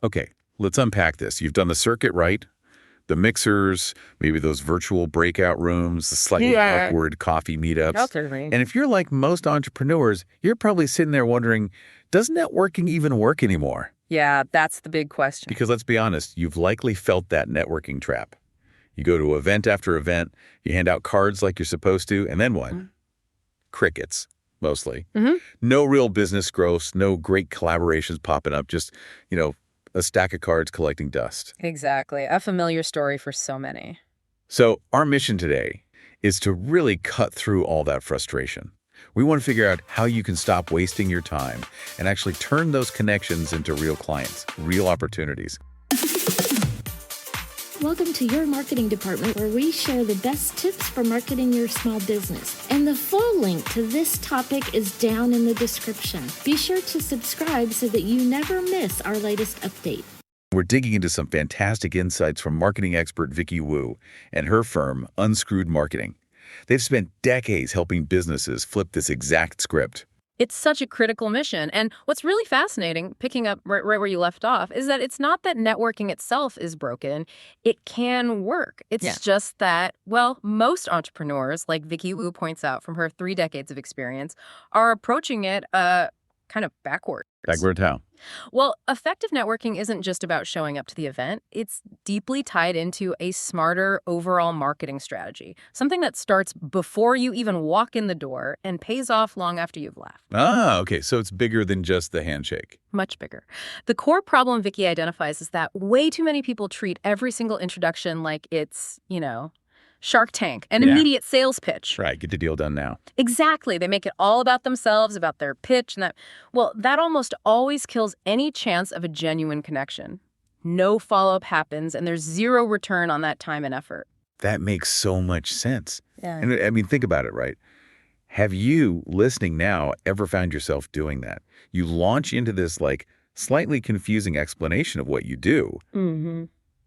Okay, let's unpack this. You've done the circuit, right? The mixers, maybe those virtual breakout rooms, the slightly Yeah. awkward coffee meetups. Certainly. And if you're like most entrepreneurs, you're probably sitting there wondering, does networking even work anymore? Yeah, that's the big question. Because let's be honest, you've likely felt that networking trap. You go to event after event, you hand out cards like you're supposed to, and then what? Crickets, mostly. Mhm. No real business growth, no great collaborations popping up, just, a stack of cards collecting dust. Exactly. A familiar story for so many. So our mission today is to really cut through all that frustration. We want to figure out how you can stop wasting your time and actually turn those connections into real clients, real opportunities. Welcome to your marketing department, where we share the best tips for marketing your small business. And the full link to this topic is down in the description. Be sure to subscribe so that you never miss our latest update. We're digging into some fantastic insights from marketing expert Vicky Wu and her firm, Unscrewed Marketing. They've spent decades helping businesses flip this exact script. It's such a critical mission. And what's really fascinating, picking up right where you left off, is that it's not that networking itself is broken. It can work. It's just that, well, most entrepreneurs, like Vicky Wu points out from her 3 decades of experience, are approaching it kind of backwards. Backward how? Well, effective networking isn't just about showing up to the event. It's deeply tied into a smarter overall marketing strategy, something that starts before you even walk in the door and pays off long after you've left. Ah, okay, so it's bigger than just the handshake. Much bigger. The core problem Vicky identifies is that way too many people treat every single introduction like it's, Shark Tank, an immediate sales pitch. Right, get the deal done now. Exactly. They make it all about themselves, about their pitch, and that almost always kills any chance of a genuine connection. No follow-up happens, and there's zero return on that time and effort. That makes so much sense. Yeah. And I mean, think about it, right? Have you, listening now, ever found yourself doing that? You launch into this, slightly confusing explanation of what you do,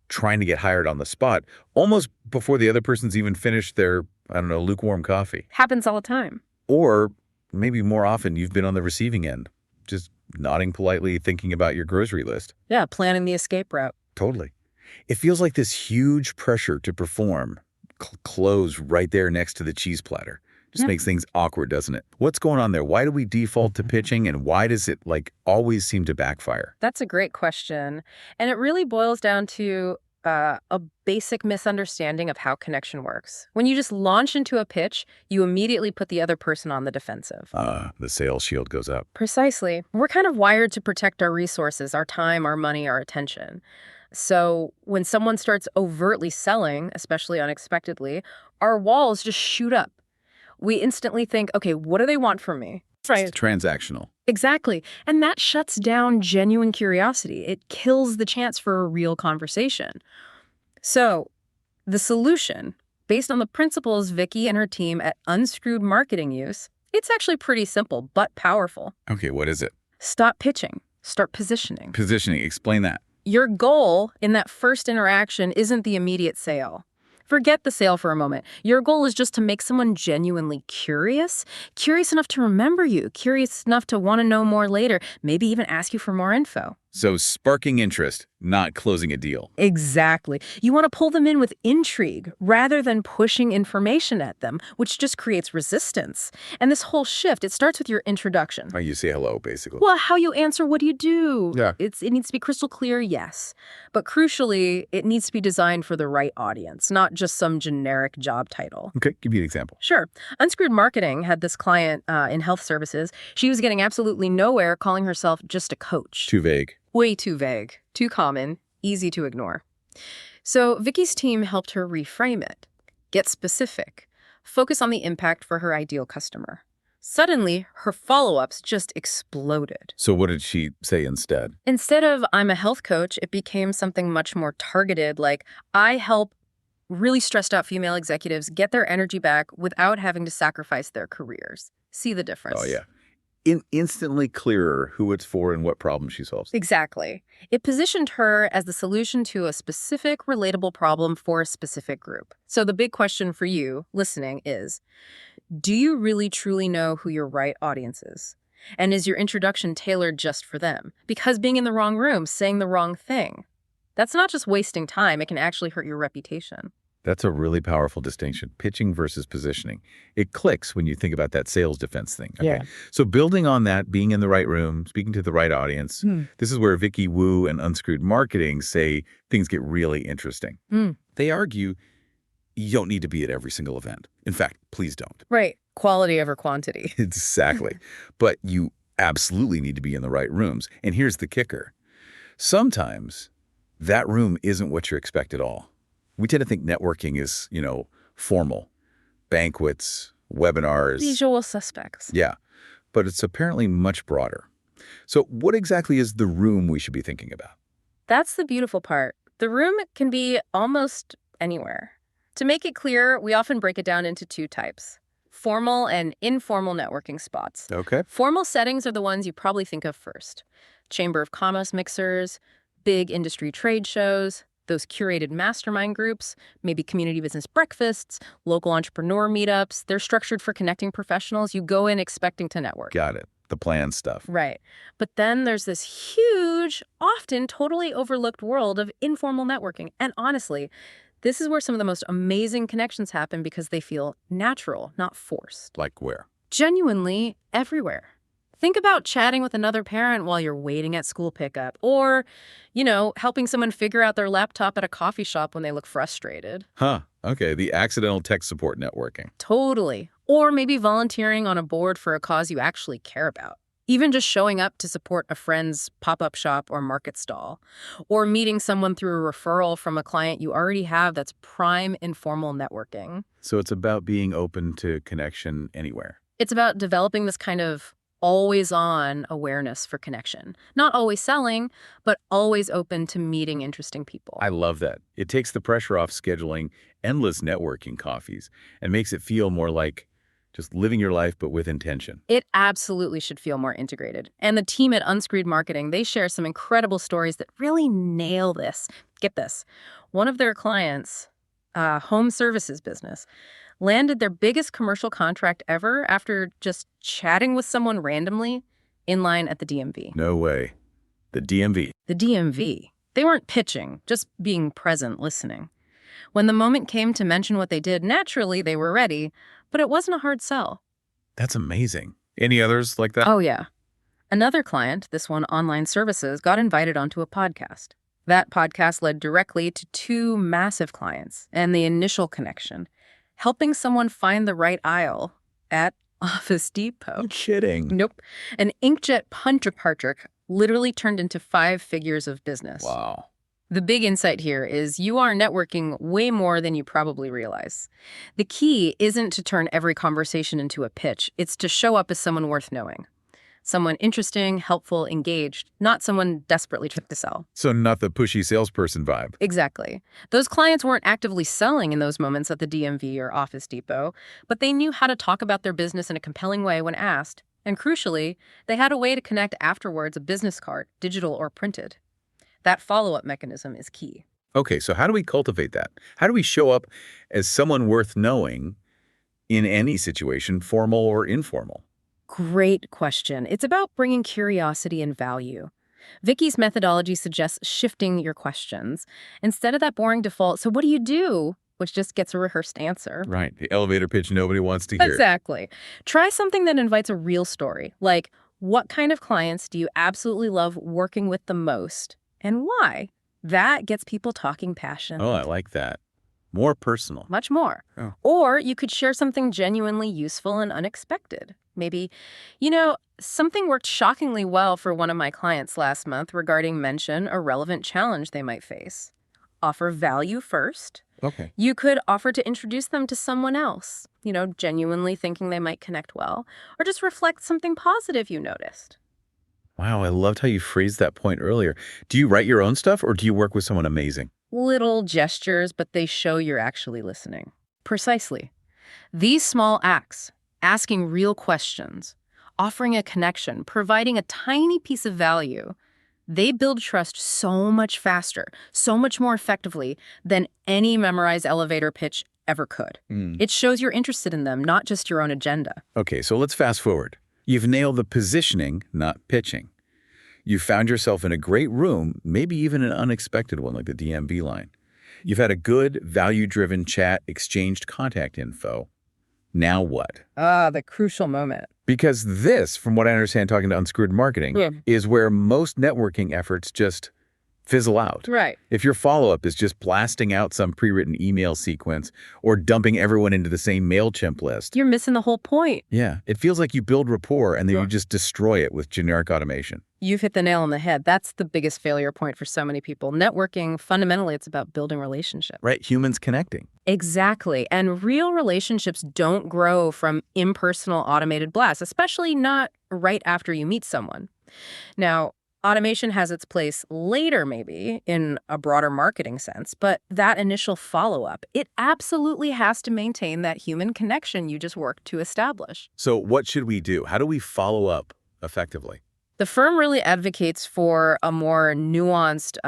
trying to get hired on the spot, almost before the other person's even finished their, lukewarm coffee. Happens all the time. Or maybe more often, you've been on the receiving end, just nodding politely, thinking about your grocery list. Yeah, planning the escape route. Totally. It feels like this huge pressure to perform, close right there next to the cheese platter. Just makes things awkward, doesn't it? What's going on there? Why do we default to pitching, and why does it, always seem to backfire? That's a great question. And it really boils down to a basic misunderstanding of how connection works. When you just launch into a pitch, you immediately put the other person on the defensive. The sales shield goes up. Precisely. We're kind of wired to protect our resources, our time, our money, our attention. So when someone starts overtly selling, especially unexpectedly, our walls just shoot up. We instantly think, okay, what do they want from me? It's transactional. Exactly. And that shuts down genuine curiosity. It kills the chance for a real conversation. So the solution, based on the principles Vicky and her team at Unscrewed Marketing use, it's actually pretty simple, but powerful. Okay, what is it? Stop pitching. Start positioning. Positioning. Explain that. Your goal in that first interaction isn't the immediate sale. Forget the sale for a moment. Your goal is just to make someone genuinely curious enough to remember you, curious enough to want to know more later, maybe even ask you for more info. So sparking interest, not closing a deal. Exactly. You want to pull them in with intrigue rather than pushing information at them, which just creates resistance. And this whole shift, it starts with your introduction. Oh, you say hello, basically. Well, how you answer, what do you do? Yeah. It needs to be crystal clear, yes. But crucially, it needs to be designed for the right audience, not just some generic job title. Okay, give me an example. Sure. Unscrewed Marketing had this client in health services. She was getting absolutely nowhere calling herself just a coach. Too vague. Way too vague, too common, easy to ignore. So Vicky's team helped her reframe it, get specific, focus on the impact for her ideal customer. Suddenly, her follow-ups just exploded. So what did she say instead? Instead of, I'm a health coach, it became something much more targeted, like, I help really stressed out female executives get their energy back without having to sacrifice their careers. See the difference? Oh, yeah. Instantly clearer who it's for and what problem she solves. Exactly. It positioned her as the solution to a specific, relatable problem for a specific group. So the big question for you, listening, is, do you really truly know who your right audience is? And is your introduction tailored just for them? Because being in the wrong room, saying the wrong thing, that's not just wasting time. It can actually hurt your reputation. That's a really powerful distinction, pitching versus positioning. It clicks when you think about that sales defense thing. Okay? Yeah. So building on that, being in the right room, speaking to the right audience, this is where Vicky Wu and Unscrewed Marketing say things get really interesting. They argue you don't need to be at every single event. In fact, please don't. Right. Quality over quantity. Exactly. But you absolutely need to be in the right rooms. And here's the kicker. Sometimes that room isn't what you expect at all. We tend to think networking is, formal. Banquets, webinars. Usual suspects. Yeah. But it's apparently much broader. So what exactly is the room we should be thinking about? That's the beautiful part. The room can be almost anywhere. To make it clear, we often break it down into two types: formal and informal networking spots. Okay. Formal settings are the ones you probably think of first. Chamber of Commerce mixers, big industry trade shows, those curated mastermind groups, maybe community business breakfasts, local entrepreneur meetups. They're structured for connecting professionals. You go in expecting to network. Got it. The plan stuff. Right. But then there's this huge, often totally overlooked world of informal networking. And honestly, this is where some of the most amazing connections happen because they feel natural, not forced. Like where? Genuinely everywhere. Think about chatting with another parent while you're waiting at school pickup, or, helping someone figure out their laptop at a coffee shop when they look frustrated. Huh. Okay. The accidental tech support networking. Totally. Or maybe volunteering on a board for a cause you actually care about. Even just showing up to support a friend's pop-up shop or market stall. Or meeting someone through a referral from a client you already have. That's prime informal networking. So it's about being open to connection anywhere. It's about developing this kind of always-on awareness for connection. Not always selling, but always open to meeting interesting people. I love that. It takes the pressure off scheduling endless networking coffees and makes it feel more like just living your life, but with intention. It absolutely should feel more integrated. And the team at Unscrewed Marketing, they share some incredible stories that really nail this. Get this. One of their clients, home services business, landed their biggest commercial contract ever after just chatting with someone randomly in line at the DMV. No way. The DMV. The DMV. They weren't pitching, just being present, listening. When the moment came to mention what they did, naturally they were ready, but it wasn't a hard sell. That's amazing. Any others like that? Oh, yeah. Another client, this one online services, got invited onto a podcast. That podcast led directly to two massive clients and the initial connection. Helping someone find the right aisle at Office Depot. No kidding. Nope. An inkjet puncher literally turned into 5 figures of business. Wow. The big insight here is you are networking way more than you probably realize. The key isn't to turn every conversation into a pitch. It's to show up as someone worth knowing. Someone interesting, helpful, engaged, not someone desperately trying to sell. So not the pushy salesperson vibe. Exactly. Those clients weren't actively selling in those moments at the DMV or Office Depot, but they knew how to talk about their business in a compelling way when asked. And crucially, they had a way to connect afterwards, a business card, digital or printed. That follow-up mechanism is key. Okay, so how do we cultivate that? How do we show up as someone worth knowing in any situation, formal or informal? Great question. It's about bringing curiosity and value. Vicky's methodology suggests shifting your questions. Instead of that boring default, so what do you do? Which just gets a rehearsed answer. Right. The elevator pitch nobody wants to hear. Exactly. Try something that invites a real story, like what kind of clients do you absolutely love working with the most and why? That gets people talking passion. Oh, I like that. More personal. Much more. Oh. Or you could share something genuinely useful and unexpected. Maybe, something worked shockingly well for one of my clients last month regarding mention a relevant challenge they might face. Offer value first. Okay. You could offer to introduce them to someone else, genuinely thinking they might connect well, or just reflect something positive you noticed. Wow, I loved how you phrased that point earlier. Do you write your own stuff or do you work with someone amazing? Little gestures, but they show you're actually listening. Precisely. These small acts, asking real questions, offering a connection, providing a tiny piece of value, they build trust so much faster, so much more effectively than any memorized elevator pitch ever could. It shows you're interested in them, not just your own agenda. Okay, so let's fast forward. You've nailed the positioning, not pitching. You found yourself in a great room, maybe even an unexpected one like the DMV line. You've had a good, value-driven chat, exchanged contact info. Now what? The crucial moment. Because this, from what I understand talking to Unscrewed Marketing, is where most networking efforts just fizzle out. Right. If your follow-up is just blasting out some pre-written email sequence or dumping everyone into the same MailChimp list. You're missing the whole point. Yeah. It feels like you build rapport and then you just destroy it with generic automation. You've hit the nail on the head. That's the biggest failure point for so many people. Networking, fundamentally, it's about building relationships. Right. Humans connecting. Exactly. And real relationships don't grow from impersonal automated blasts, especially not right after you meet someone. Now, automation has its place later, maybe, in a broader marketing sense, but that initial follow-up, it absolutely has to maintain that human connection you just worked to establish. So what should we do? How do we follow up effectively? The firm really advocates for a more nuanced,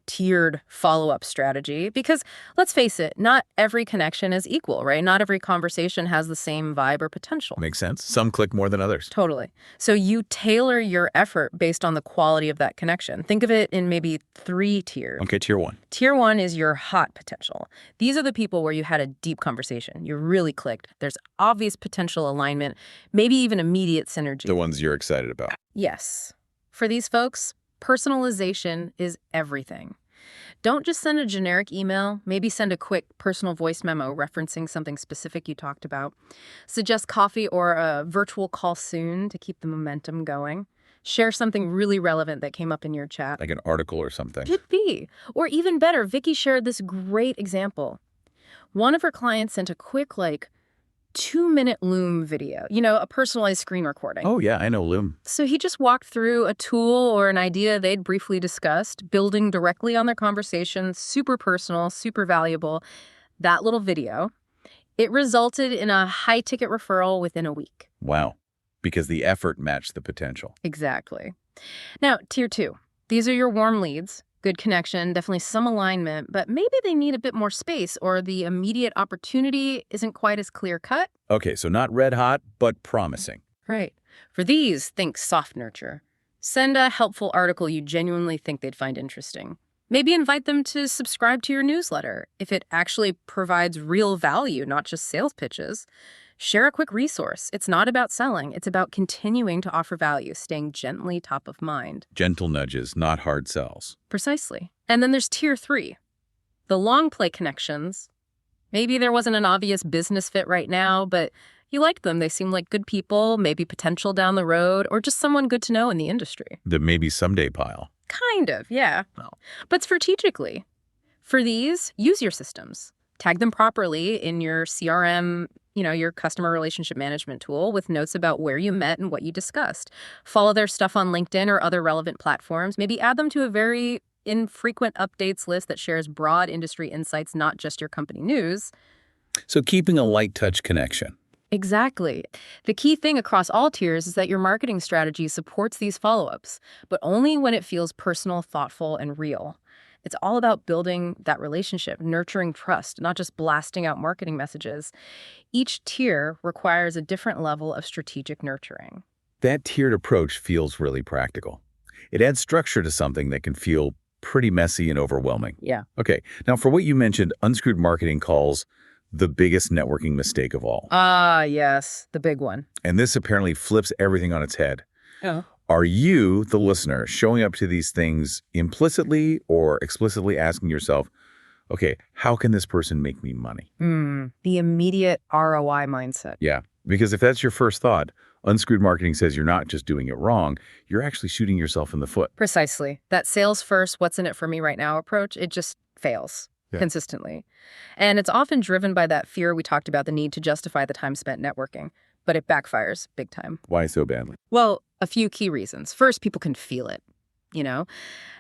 tiered follow-up strategy because, let's face it, not every connection is equal, right? Not every conversation has the same vibe or potential. Makes sense. Some click more than others. Totally. So you tailor your effort based on the quality of that connection. Think of it in maybe 3 tiers. Okay, tier 1. Tier 1 is your hot potential. These are the people where you had a deep conversation. You really clicked. There's obvious potential alignment, maybe even immediate synergy. The ones you're excited about. Yes. For these folks, personalization is everything. Don't just send a generic email. Maybe send a quick personal voice memo referencing something specific you talked about. Suggest coffee or a virtual call soon to keep the momentum going. Share something really relevant that came up in your chat. Like an article or something. Could be. Or even better, Vicky shared this great example. One of her clients sent a quick, 2-minute Loom video, a personalized screen recording. Oh, yeah, I know Loom. So he just walked through a tool or an idea they'd briefly discussed, building directly on their conversation, super personal, super valuable. That little video, it resulted in a high-ticket referral within a week. Wow, because the effort matched the potential. Exactly. Now, tier 2. These are your warm leads. Good connection, definitely some alignment, but maybe they need a bit more space or the immediate opportunity isn't quite as clear-cut. Okay, so not red hot, but promising. Right. For these, think soft nurture. Send a helpful article you genuinely think they'd find interesting. Maybe invite them to subscribe to your newsletter if it actually provides real value, not just sales pitches. Share a quick resource. It's not about selling. It's about continuing to offer value, staying gently top of mind. Gentle nudges, not hard sells. Precisely. And then there's tier 3, the long play connections. Maybe there wasn't an obvious business fit right now, but you liked them. They seemed like good people, maybe potential down the road, or just someone good to know in the industry. The maybe someday pile. Kind of, yeah. No. But strategically, for these, use your systems. Tag them properly in your CRM, your customer relationship management tool with notes about where you met and what you discussed. Follow their stuff on LinkedIn or other relevant platforms. Maybe add them to a very infrequent updates list that shares broad industry insights, not just your company news. So keeping a light touch connection. Exactly. The key thing across all tiers is that your marketing strategy supports these follow-ups, but only when it feels personal, thoughtful, and real. It's all about building that relationship, nurturing trust, not just blasting out marketing messages. Each tier requires a different level of strategic nurturing. That tiered approach feels really practical. It adds structure to something that can feel pretty messy and overwhelming. Yeah. Okay, now for what you mentioned, Unscrewed Marketing calls the biggest networking mistake of all. Yes, the big one. And this apparently flips everything on its head. Oh. Are you, the listener, showing up to these things implicitly or explicitly asking yourself, okay, how can this person make me money? The immediate ROI mindset. Yeah, because if that's your first thought, Unscrewed Marketing says you're not just doing it wrong, you're actually shooting yourself in the foot. Precisely. That sales first, what's in it for me right now approach, it just fails consistently. And it's often driven by that fear we talked about, the need to justify the time spent networking. But it backfires big time. Why so badly? Well, a few key reasons. First, people can feel it,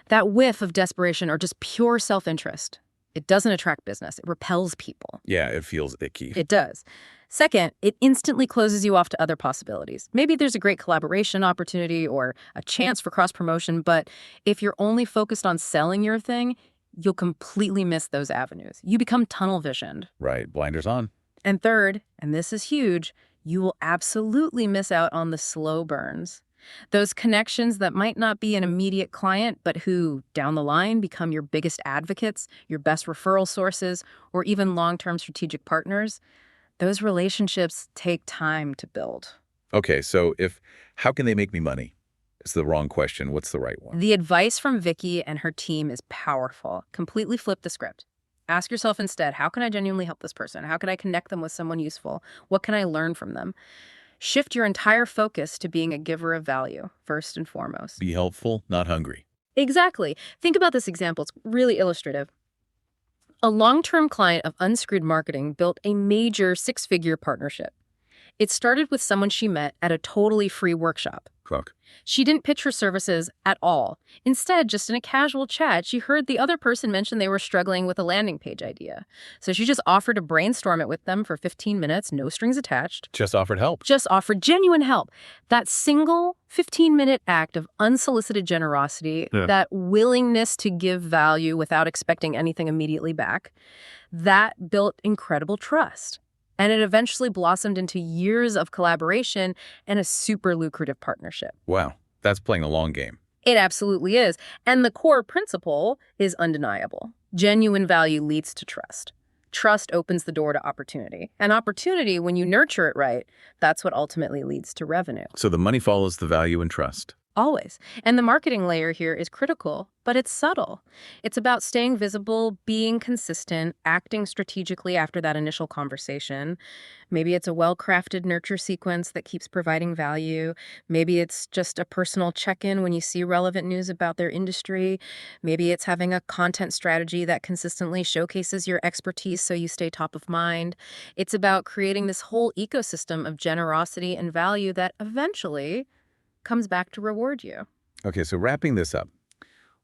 that whiff of desperation or just pure self-interest. It doesn't attract business. It repels people. Yeah, it feels icky. It does. Second, it instantly closes you off to other possibilities. Maybe there's a great collaboration opportunity or a chance for cross-promotion, but if you're only focused on selling your thing, you'll completely miss those avenues. You become tunnel visioned. Right, blinders on. And third, and this is huge, you will absolutely miss out on the slow burns. Those connections that might not be an immediate client, but who, down the line, become your biggest advocates, your best referral sources, or even long-term strategic partners, those relationships take time to build. Okay, so how can they make me money? It's the wrong question. What's the right one? The advice from Vicky and her team is powerful. Completely flip the script. Ask yourself instead, how can I genuinely help this person? How can I connect them with someone useful? What can I learn from them? Shift your entire focus to being a giver of value, first and foremost. Be helpful, not hungry. Exactly. Think about this example. It's really illustrative. A long-term client of Unscrewed Marketing built a major six-figure partnership. It started with someone she met at a totally free workshop. Fuck. She didn't pitch her services at all. Instead, just in a casual chat, she heard the other person mention they were struggling with a landing page idea. So she just offered to brainstorm it with them for 15 minutes, no strings attached. Just offered help. Just offered genuine help. That single 15-minute act of unsolicited generosity, that willingness to give value without expecting anything immediately back, that built incredible trust. And it eventually blossomed into years of collaboration and a super lucrative partnership. Wow, that's playing the long game. It absolutely is. And the core principle is undeniable. Genuine value leads to trust. Trust opens the door to opportunity. And opportunity, when you nurture it right, that's what ultimately leads to revenue. So the money follows the value and trust. Always. And the marketing layer here is critical, but it's subtle. It's about staying visible, being consistent, acting strategically after that initial conversation. Maybe it's a well-crafted nurture sequence that keeps providing value. Maybe it's just a personal check-in when you see relevant news about their industry. Maybe it's having a content strategy that consistently showcases your expertise so you stay top of mind. It's about creating this whole ecosystem of generosity and value that eventually comes back to reward you. Okay, so wrapping this up,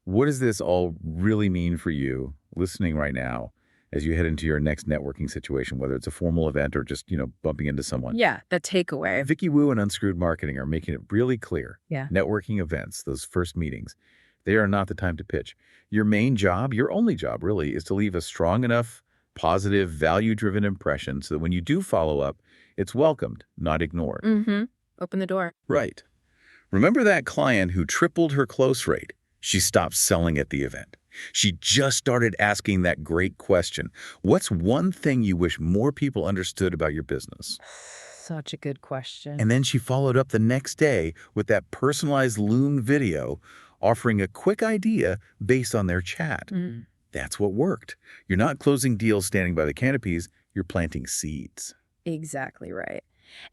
what does this all really mean for you listening right now as you head into your next networking situation, whether it's a formal event or just, bumping into someone? Yeah, the takeaway. Vicky Wu and Unscrewed Marketing are making it really clear. Yeah. Networking events, those first meetings, they are not the time to pitch. Your main job, your only job really, is to leave a strong enough, positive, value-driven impression so that when you do follow up, it's welcomed, not ignored. Mm-hmm. Open the door. Right. Remember that client who tripled her close rate? She stopped selling at the event. She just started asking that great question. What's one thing you wish more people understood about your business? Such a good question. And then she followed up the next day with that personalized Loom video offering a quick idea based on their chat. Mm. That's what worked. You're not closing deals standing by the canopies. You're planting seeds. Exactly right.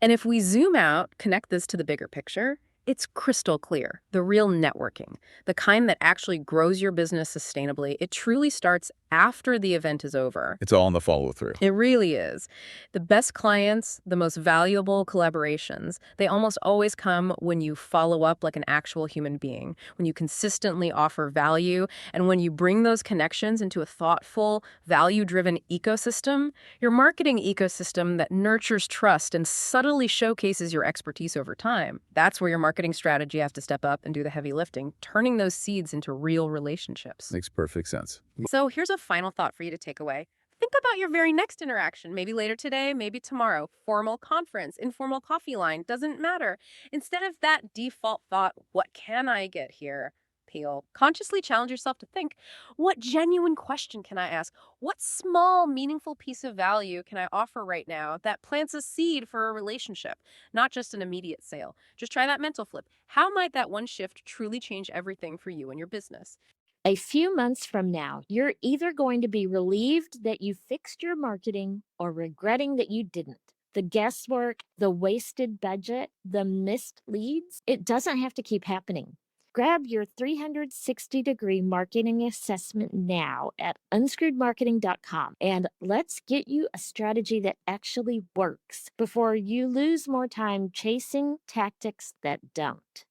And if we zoom out, connect this to the bigger picture, it's crystal clear. The real networking, the kind that actually grows your business sustainably, it truly starts after the event is over. It's all in the follow-through. It really is. The best clients, the most valuable collaborations, they almost always come when you follow up like an actual human being, when you consistently offer value, and when you bring those connections into a thoughtful, value-driven ecosystem, your marketing ecosystem that nurtures trust and subtly showcases your expertise over time. That's where your marketing strategy has to step up and do the heavy lifting, turning those seeds into real relationships. Makes perfect sense. So here's a final thought for you to take away. Think about your very next interaction, maybe later today, maybe tomorrow. Formal conference, informal coffee line, doesn't matter. Instead of that default thought, what can I get here? Peel. Consciously challenge yourself to think, what genuine question can I ask? What small, meaningful piece of value can I offer right now that plants a seed for a relationship, not just an immediate sale? Just try that mental flip. How might that one shift truly change everything for you and your business? A few months from now, you're either going to be relieved that you fixed your marketing or regretting that you didn't. The guesswork, the wasted budget, the missed leads, it doesn't have to keep happening. Grab your 360-degree marketing assessment now at unscrewedmarketing.com and let's get you a strategy that actually works before you lose more time chasing tactics that don't.